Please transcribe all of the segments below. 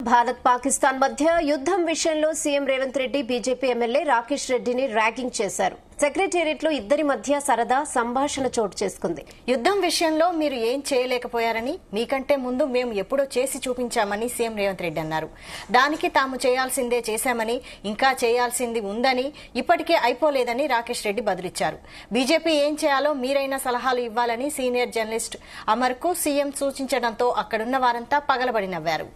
భారత్ పాకిస్తాన్ మధ్య యుద్దం విషయంలో CM Revanth Reddy BJP MLA Rakesh రెడ్డిని ర్యాగింగ్ చేశారు. సెక్రటేరియట్ లో ఇద్దరి మధ్య సరదా సంభాషణ చోటు చేసుకుంది. యుద్దం విషయంలో మీరు ఏం చేయలేకపోయారని, మీకంటే ముందు మేము ఎప్పుడో చేసి చూపించామని సీఎం రేవంత్ రెడ్డి అన్నారు. దానికి తాము చేయాల్సిందే చేశామని, ఇంకా చేయాల్సింది ఉందని, ఇప్పటికే అయిపోలేదని రాకేష్ రెడ్డి బదులిచ్చారు. బీజేపీ ఏం చేయాలో మీరైనా సలహాలు ఇవ్వాలని సీనియర్ జర్నలిస్ట్ అమర్ కు సీఎం సూచించడంతో అక్కడున్న వారంతా పగలబడి నవ్వారు.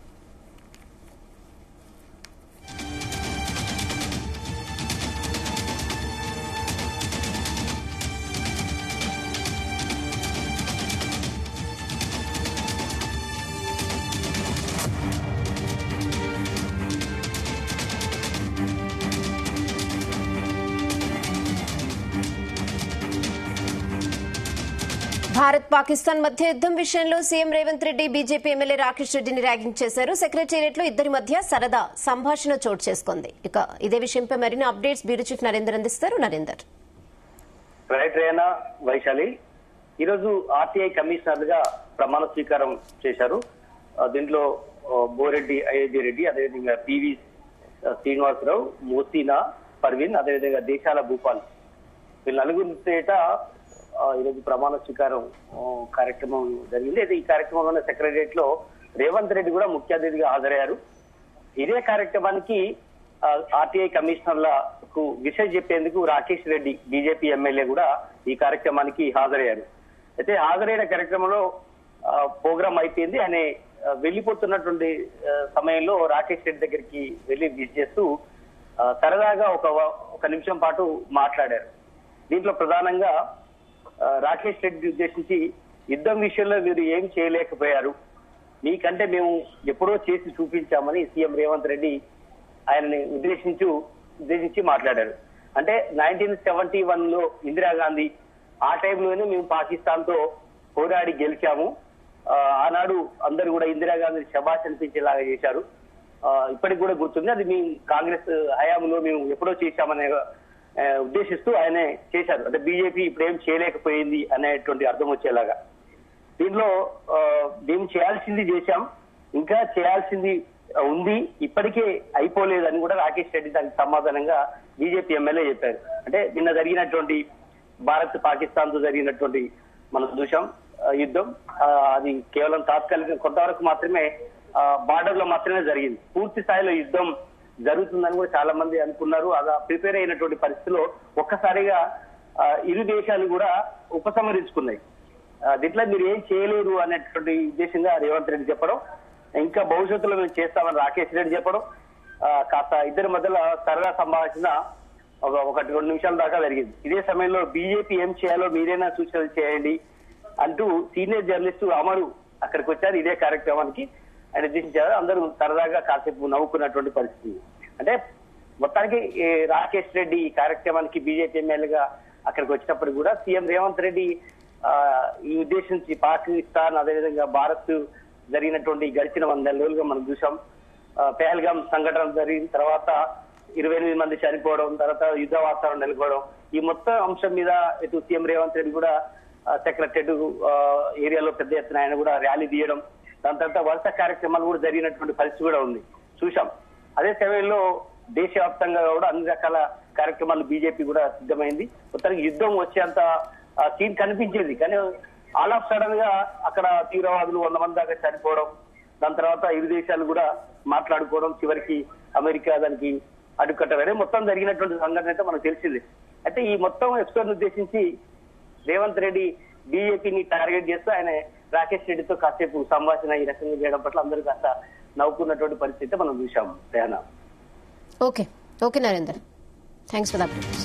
భారత్ పాకిస్తాన్ మధ్య యుద్దం విషయంలో CM Revanth Reddy BJP MLA Rakesh రెడ్డిని ర్యాగింగ్ చేశారు. సెక్రటేరియట్ లో ఇద్దరి మధ్య సరదా సంభాషణ చోటు చేసుకుంది. ఇక ఇదే విషయంపై మరిన్ని అప్డేట్స్ బ్యూరో చీఫ్ నరేందర్ అందిస్తారు. నరేందర్. రైట్ రేనా వైశాలి ఈరోజు ఆర్టీఐ కమిషనర్ గా ప్రమాణ స్వీకారం చేశారు. దీంట్లో బోరెడ్డి అయోధ్య రెడ్డి, అదేవిధంగా పివి శ్రీనివాసరావు, మోసీనా పర్వీన్, అదేవిధంగా దేశాల భూపాల్, వీళ్ళ నలుగురి చేత ఈరోజు ప్రమాణ స్వీకారం కార్యక్రమం జరిగింది. అయితే ఈ కార్యక్రమంలోనే సెక్రటరియట్ లో రేవంత్ రెడ్డి కూడా ముఖ్య అతిథిగా హాజరయ్యారు. ఇదే కార్యక్రమానికి ఆర్టీఐ కమిషనర్లకు విషయం చెప్పేందుకు రాకేష్ రెడ్డి బీజేపీ ఎమ్మెల్యే కూడా ఈ కార్యక్రమానికి హాజరయ్యారు. అయితే హాజరైన కార్యక్రమంలో ప్రోగ్రాం అయిపోయింది. ఆయన వెళ్లిపోతున్నటువంటి సమయంలో రాకేష్ రెడ్డి దగ్గరికి వెళ్లి విజిట్ చేస్తూ సరదాగా ఒక నిమిషం పాటు మాట్లాడారు. దీంట్లో ప్రధానంగా రాకేష్ రెడ్డి ఉద్దేశించి యుద్ధం విషయంలో మీరు ఏం చేయలేకపోయారు, మీకంటే మేము ఎప్పుడో చేసి చూపించామని సీఎం రేవంత్ రెడ్డి ఆయనని ఉద్దేశించి మాట్లాడారు. అంటే 1971 లో ఇందిరాగాంధీ ఆ టైంలోనే మేము పాకిస్తాన్ తో పోరాడి గెలిచాము. ఆనాడు అందరూ కూడా ఇందిరాగాంధీ శభాష్ అనిపించేలాగా చేశారు. ఇప్పటికి కూడా గుర్తుంది. అది మేము కాంగ్రెస్ హయాంలో మేము ఎప్పుడో చేశామనే ఉద్దేశిస్తూ ఆయనే చేశారు. అంటే బీజేపీ ఇప్పుడు ఏం చేయలేకపోయింది అనేటువంటి అర్థం వచ్చేలాగా. దీనిలో మేము చేయాల్సింది చేశాం, ఇంకా చేయాల్సింది ఉంది, ఇప్పటికే అయిపోలేదని కూడా రాకేష్ రెడ్డి దానికి సమాధానంగా బీజేపీ ఎమ్మెల్యే చెప్పారు. అంటే నిన్న జరిగినటువంటి భారత్ పాకిస్తాన్ తో జరిగినటువంటి మనం చూసాం యుద్ధం, అది కేవలం తాత్కాలిక కొంతవరకు మాత్రమే బార్డర్ లో మాత్రమే జరిగింది. పూర్తి స్థాయిలో యుద్ధం జరుగుతుందని కూడా చాలా మంది అనుకున్నారు. అలా ప్రిపేర్ అయినటువంటి పరిస్థితిలో ఒక్కసారిగా ఇరు దేశాలు కూడా ఉపసంహరించుకున్నాయి. దీంట్లో మీరు ఏం చేయలేరు అనేటువంటి ఉద్దేశంగా రేవంత్ రెడ్డి చెప్పడం, ఇంకా భవిష్యత్తులో మేము చేస్తామని రాకేష్ రెడ్డి చెప్పడం, కాస్త ఇద్దరి మధ్యలో సరదా సంభాషణ 1-2 నిమిషాల దాకా జరిగింది. ఇదే సమయంలో బీజేపీ ఏం చేయాలో మీరైనా సూచనలు చేయండి అంటూ సీనియర్ జర్నలిస్టు అమరు అక్కడికి వచ్చారు. ఇదే కార్యక్రమానికి ఆయన ఉద్దేశించారు. అందరూ సరదాగా కాసేపు నవ్వుకున్నటువంటి పరిస్థితి. అంటే మొత్తానికి రాకేష్ రెడ్డి ఈ కార్యక్రమానికి బీజేపీ ఎమ్మెల్యేగా అక్కడికి వచ్చినప్పుడు కూడా సీఎం రేవంత్ రెడ్డి ఈ ఉద్దేశించి పాకిస్తాన్ అదేవిధంగా భారత్ జరిగినటువంటి గడిచిన 100 నెలలుగా మనం చూసాం. పెహల్గాం సంఘటన జరిగిన తర్వాత 28 మంది చనిపోవడం, తర్వాత యుద్ధ వాతావరణం నెలకొవడం, ఈ మొత్తం అంశం మీద ఇటు సీఎం రేవంత్ రెడ్డి కూడా సెక్రటరేట్ ఏరియాలో పెద్ద ఎత్తున ఆయన కూడా ర్యాలీ తీయడం, దాని తర్వాత వరుస కార్యక్రమాలు కూడా జరిగినటువంటి పరిస్థితి కూడా ఉంది చూసాం. అదే సమయంలో దేశవ్యాప్తంగా కూడా అన్ని రకాల కార్యక్రమాలు బీజేపీ కూడా సిద్ధమైంది. మొత్తానికి యుద్ధం వచ్చేంత సీన్ కనిపించేది, కానీ ఆల్ ఆఫ్ సడన్ గా అక్కడ తీవ్రవాదులు 100 మంది దాకా చనిపోవడం, దాని తర్వాత ఇరు దేశాలు కూడా మాట్లాడుకోవడం, చివరికి అమెరికా దానికి అడ్డుకట్టడం, మొత్తం జరిగినటువంటి సంఘటన అయితే మనకు తెలిసింది. అయితే ఈ మొత్తం ఎపిసోడ్ ఉద్దేశించి రేవంత్ రెడ్డి బీజేపీని టార్గెట్ చేస్తూ ఆయన రాకేష్ రెడ్డితో కాసేపు సంభాషణ ఈ రకంగా చేయడం పట్ల అందరూ కాస్త నవ్వుకున్నటువంటి పరిస్థితి మనం చూసాము. Okay Narender, thanks for the updates.